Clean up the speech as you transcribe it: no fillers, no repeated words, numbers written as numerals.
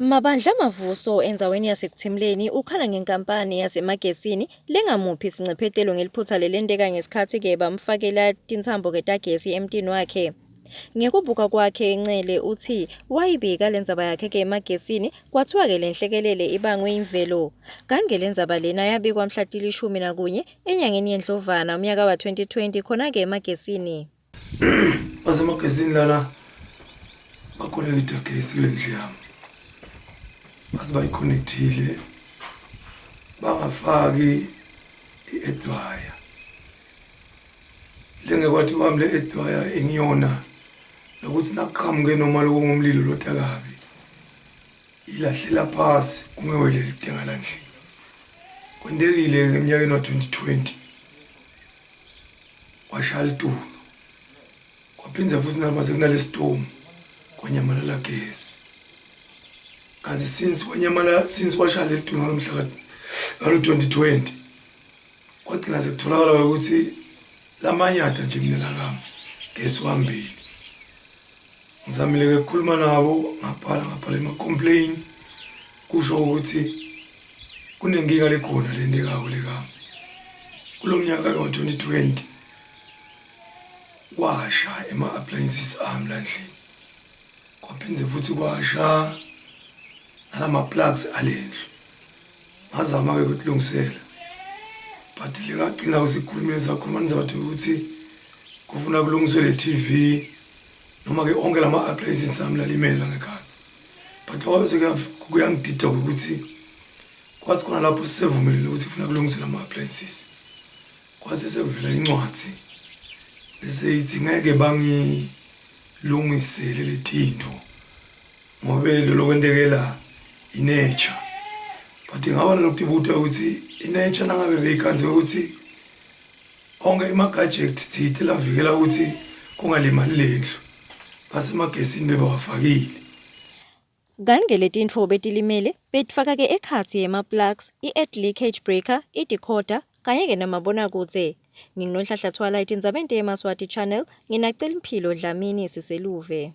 Mabandla Mavuso endzaweni yasekuthimleni ukhala ngenkampani yasemagesini lengamuphi isinciphetelo ngeliphutha lelenteka ngesikhathi-ke bamfakela tintsambo ketagesi emtini wakhe. Ngekubuka kwakhe Ncele uthi wayibika lendzaba yakhe-ke emagesini kwathiwa-ke lenhlekelele ibangwe imvelo. Kanti lendzaba lena yabikwa mhla til-11 enyangeni yeNdlovana umnyaka wa-2020 khona-ke emagesini. Basemagesini lana bakhonekitha gesi kule ndlu yami. Base bayiconnectile bangafaki i-edwire lengekwathi kwami le edwire engiyona lokuthi naqhamuke noma lokungumlilo lotakabi ilahlela phasi ungewelele kudengala endlini. Kwendekile eminyakeni wa-2020 washaya litulu kwaphindza futhi nalomase kunale storm kwanyamalala gesi. Kanti since washaya litulu ngalomhla ka-2020 kwagcina sekutholakala ukuthi lamanyata nje mina lakami gesi wambili. Ngizamile-ke ukukhuluma nabo ngaphala ama-complain kusho ukuthi kunenkinga lekhona lendekako lekami. Kulo mnyaka wa-2020 kwasha ema-appliances ami landlini kwaphindze futhi kwasha nalama-plugs alendlu. Ngazama-ke ukutilungisela but lingagcina usikhulumile sakhuluma nizabathe ukuthi kufuna kulungiswe le-TV noma-ke onke lama-appliances ami lalimele ngekhathi. But lokho bese kuyangidida ukuthi kwathi khona lapho sisevumelile ukuthi kufuna kulungiswe lama-appliances kwase sekuvela incwadi bese ithi ngeke bangilungisele letinto ngoba lo kwendekela inature. But ngaba nokuthi ukuthi inature nangabe beyikhanze ukuthi onke ama-gadget thithi lavikela ukuthi kungalimali lendlu basemagesini bebawafakile. Kanti letintfo betilimele betifaka-ke ekhatsi yema-plugs, i-air leakage breaker, i-decoder kanye-ke namabonakudze. NginguNhlanhla Thwala etindzabeni teMaswati Channel, nginacela Mphilo Dlamini siseluve.